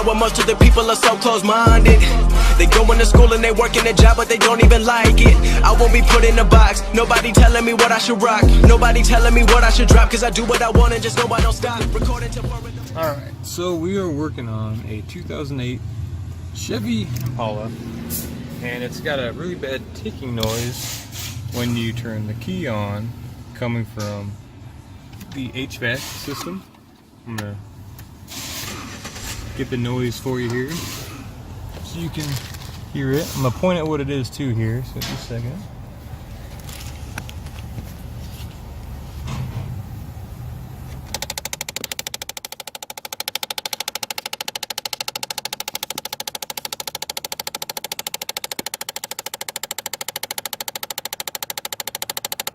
how most of the people are so close-minded. They go into school and they work in a job, but they don't even like it. I won't be put in a box. Nobody telling me what I should rock. Nobody telling me what I should drop, cause I do what I want and just know I don't stop. Recording till Alright, so we are working on a 2008 Chevy Impala, and it's got a really bad ticking noise when you turn the key on, coming from the HVAC system. I'm gonna get the noise for you here so you can hear it. I'm gonna point out what it is too here, so just a second.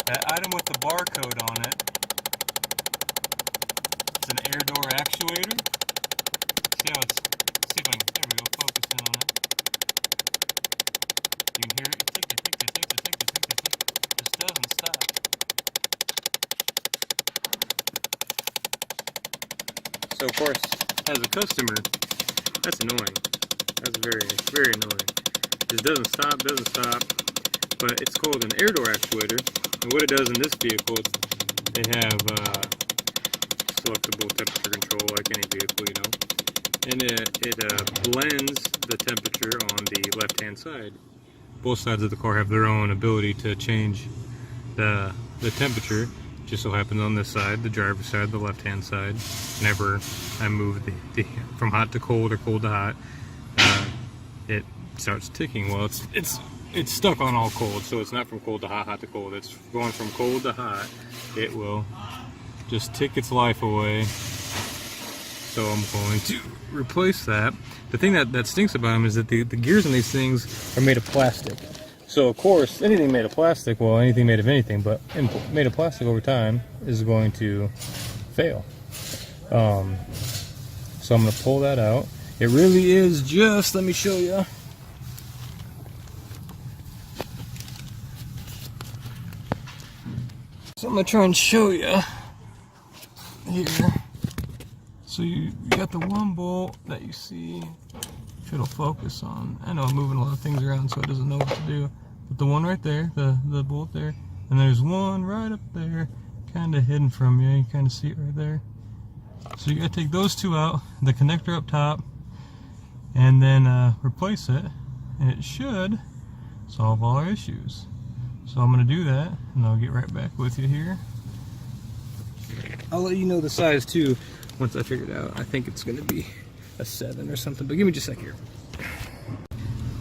That item with the barcode on it, it's an air door actuator. See how it's, see if I can, there we go, focus in on it. You can hear it tick, tick, tick, tick, tick, tick, tick, tick, tick. Just doesn't stop. So of course, as a customer, that's annoying. That's very, very annoying. Just doesn't stop, but it's called an air door actuator. And what it does in this vehicle is they have selectable temperature control like any vehicle, you know. And it blends the temperature on the left-hand side. Both sides of the car have their own ability to change the temperature. Just so happens on this side, the driver's side, the left-hand side, whenever I move the from hot to cold or cold to hot, it starts ticking. Well, it's stuck on all cold, so it's not from cold to hot, hot to cold. It's going from cold to hot. It will just tick its life away. So I'm going to replace that. The thing that stinks about them is that the gears in these things are made of plastic. So of course, anything made of plastic, well, anything made of anything, but made of plastic over time is going to fail. So I'm going to pull that out. It really is just, let me show you. So I'm going to try and show you here. So you got the one bolt that you see, if it'll focus on. I know I'm moving a lot of things around so it doesn't know what to do. But the one right there, the bolt there, and there's one right up there, kind of hidden from you. You kind of see it right there. So you got to take those two out, the connector up top, and then replace it, and it should solve all our issues. So I'm going to do that, and I'll get right back with you here. I'll let you know the size too once I figure it out. I think it's going to be a 7 or something, but give me just a sec here.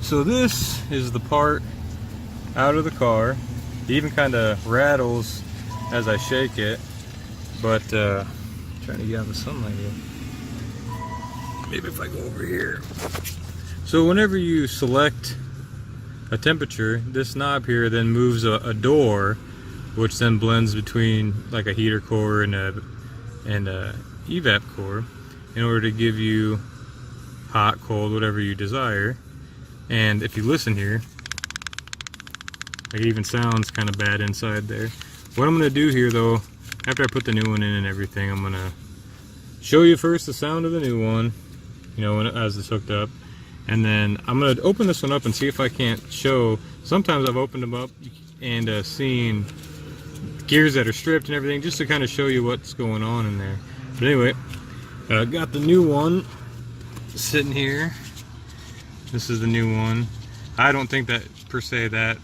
So this is the part out of the car. It even kind of rattles as I shake it, but trying to get out of the sunlight here. Maybe if I go over here. So whenever you select a temperature, this knob here then moves a door, which then blends between like a heater core and a evap core in order to give you hot, cold, whatever you desire. And if you listen here, it even sounds kind of bad inside there. What I'm going to do here though, after I put the new one in and everything, I'm going to show you first the sound of the new one, you know, as it's hooked up. And then I'm going to open this one up and see if I can't show. Sometimes I've opened them up and seen gears that are stripped and everything, just to kind of show you what's going on in there. But anyway, got the new one sitting here. This is the new one. I don't think that per se that,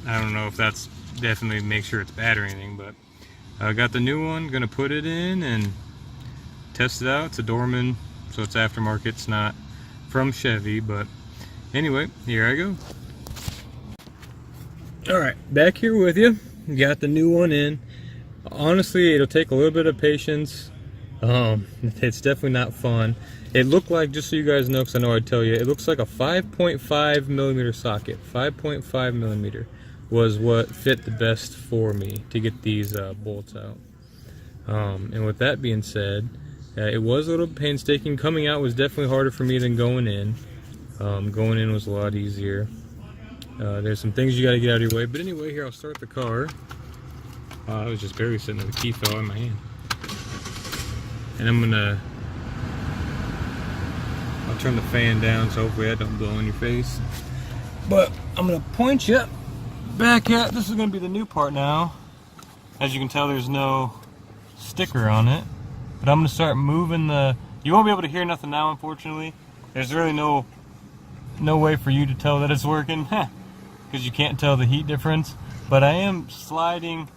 I don't know if that's definitely make sure it's bad or anything, but I got the new one, gonna put it in and test it out. It's a Dorman, so it's aftermarket, it's not from Chevy, but anyway, here I go. Alright, back here with you. Got the new one in. Honestly, it'll take a little bit of patience. It's definitely not fun. It looked like, just so you guys know, because I know I'd tell you, it looks like a 5.5 millimeter socket. 5.5 millimeter was what fit the best for me to get these bolts out. And with that being said, it was a little painstaking. Coming out was definitely harder for me than going in. Going in was a lot easier. There's some things you got to get out of your way. But anyway, here I'll start the car. I was just barely sitting there. The key fell out of my hand. And I'm going to I'll turn the fan down so hopefully that don't blow in your face. But I'm gonna point you back at, this is gonna be the new part now. As you can tell, there's no sticker on it. But I'm gonna start moving the, you won't be able to hear nothing now, unfortunately. There's really no way for you to tell that it's working, because you can't tell the heat difference. But I am sliding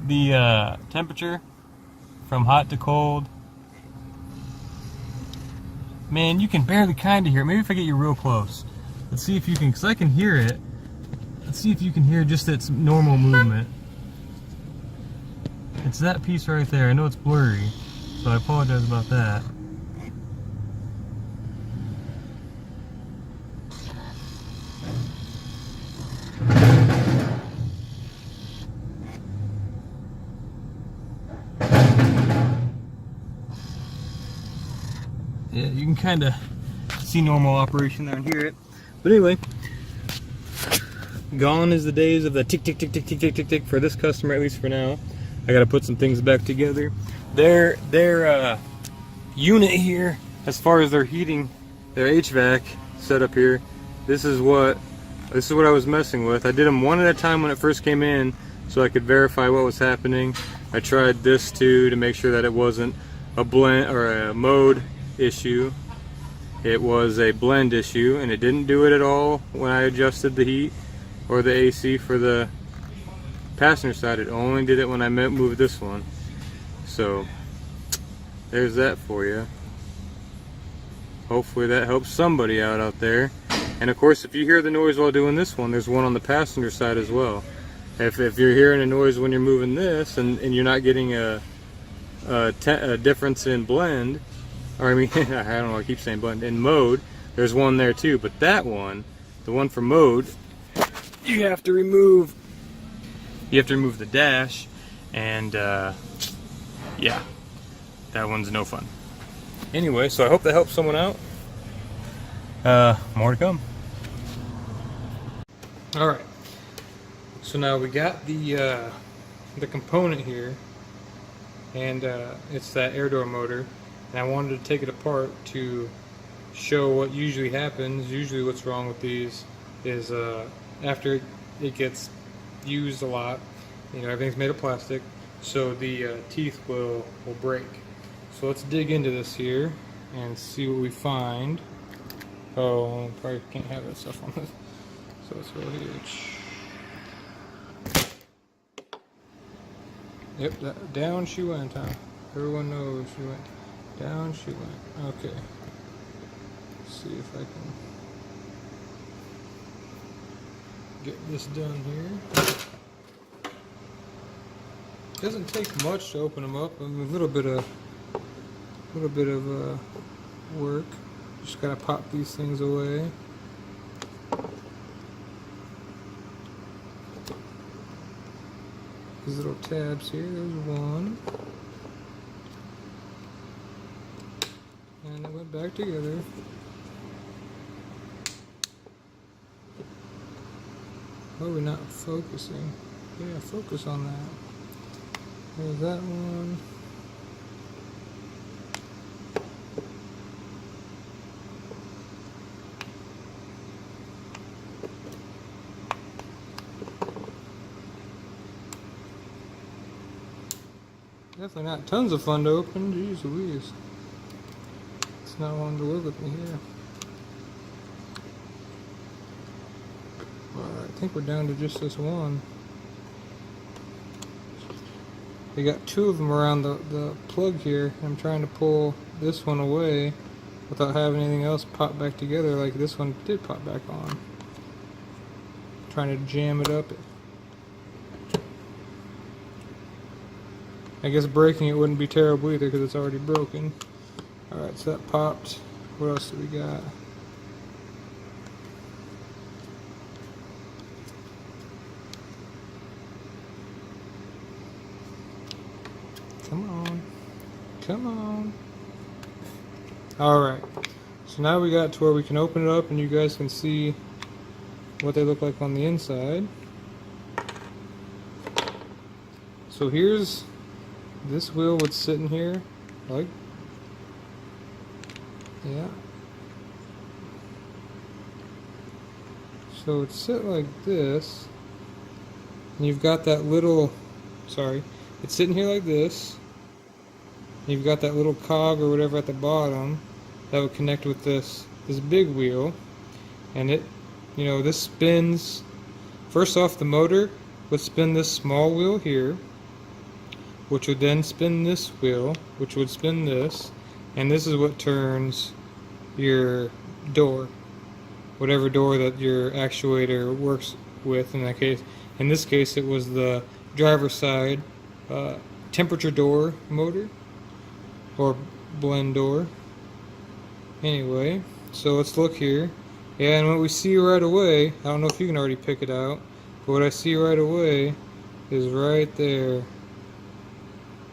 the temperature from hot to cold. Man, you can barely kind of hear it. Maybe if I get you real close. Let's see if you can, because I can hear it. Let's see if you can hear just its normal movement. It's that piece right there. I know it's blurry, so I apologize about that. Yeah, you can kind of see normal operation there and hear it. But anyway, gone is the days of the tick, tick, tick, tick, tick, tick, tick, tick for this customer, at least for now. I gotta put some things back together. Their unit here, as far as their heating, their HVAC setup here, this is what I was messing with. I did them one at a time when it first came in, so I could verify what was happening. I tried this too to make sure that it wasn't a blend or a mode issue. It was a blend issue, and it didn't do it at all when I adjusted the heat or the AC for the passenger side. It only did it when I moved this one. So there's that for you. Hopefully that helps somebody out there. And of course, if you hear the noise while doing this one, there's one on the passenger side as well. If you're hearing a noise when you're moving this and you're not getting a difference in blend, or I mean, I don't know, I keep saying blend, in mode, there's one there too. But that one, the one for mode, you have to remove the dash, and yeah, that one's no fun. Anyway, so I hope that helps someone out. More to come. Alright, so now we got the component here, and it's that air door motor, and I wanted to take it apart to show what usually happens. Usually what's wrong with these is after it gets used a lot, you know, everything's made of plastic, so the teeth will break. So let's dig into this here and see what we find. Oh, probably can't have that stuff on this. So let's go here. Yep, down she went, huh? Everyone knows she went. Down she went. Okay. Let's see if I can get this done here. Doesn't take much to open them up. I mean, a little bit of work. Just gotta pop these things away. These little tabs here. There's one, and it went back together. Why are we not focusing? Yeah, focus on that. There's that one. Definitely not tons of fun to open. Jeez Louise. It's not wanting to live with me here. Alright, I think we're down to just this one. We got two of them around the plug here. I'm trying to pull this one away without having anything else pop back together like this one did pop back on. Trying to jam it up. I guess breaking it wouldn't be terrible either because it's already broken. Alright, so that popped. What else do we got? Come on. Come on. Alright. So now we got to where we can open it up and you guys can see what they look like on the inside. So here's this wheel would sit in here, like, yeah, So it's set like this, and you've got that little, sorry, it's sitting here like this. You've got that little cog or whatever at the bottom that would connect with this big wheel, and it, you know, this spins. First off, the motor would spin this small wheel here, which would then spin this wheel, which would spin this, and this is what turns your door, whatever door that your actuator works with. In that case, in this case, it was the driver's side temperature door motor or blend door. Anyway, so let's look here. Yeah, and what we see right away, I don't know if you can already pick it out, but what I see right away is right there.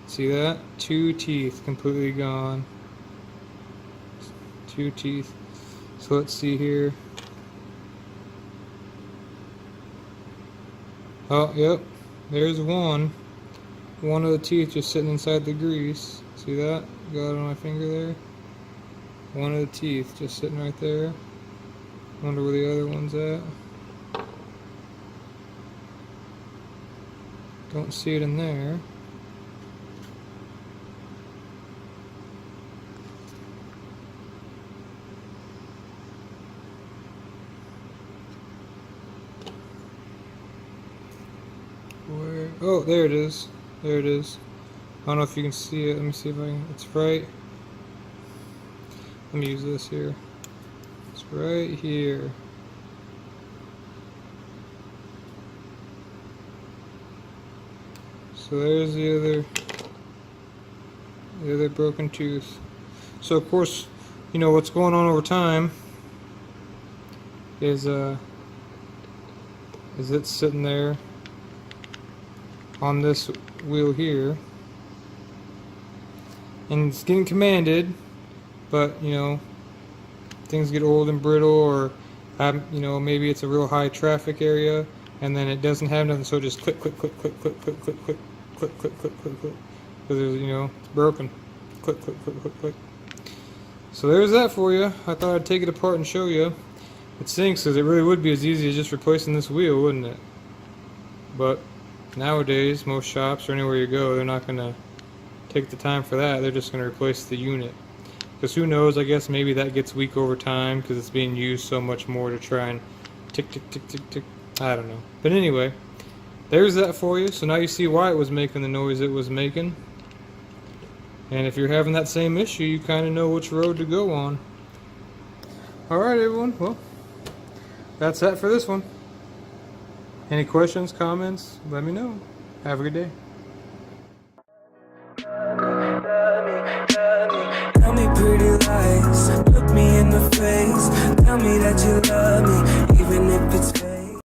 See that? 2 teeth completely gone. 2 teeth. So let's see here. Oh, yep. There's one. One of the teeth just sitting inside the grease. See that? Got it on my finger there. One of the teeth just sitting right there. Wonder where the other one's at. Don't see it in there. Where? Oh, there it is. There it is. I don't know if you can see it. Let me see if I can. It's right. Let me use this here. It's right here. So there's the other broken tooth. So of course, you know what's going on over time is it's sitting there on this wheel here, and it's getting commanded, but you know, things get old and brittle, or you know, maybe it's a real high traffic area and then it doesn't have nothing, so it just click click click click click click click click click click click click click, because you know, it's broken. Click click click click click. So there's that for you. I thought I'd take it apart and show you. It stinks, because it really would be as easy as just replacing this wheel, wouldn't it? But nowadays, most shops or anywhere you go, they're not going to take the time for that. They're just going to replace the unit. Because who knows, I guess maybe that gets weak over time because it's being used so much more to try and tick, tick, tick, tick, tick. I don't know. But anyway, there's that for you. So now you see why it was making the noise it was making. And if you're having that same issue, you kind of know which road to go on. Alright everyone, well, that's that for this one. Any questions, comments, let me know. Have a good day. Tell me pretty lies, look me in the face. Tell me that you love me, even if it's fake.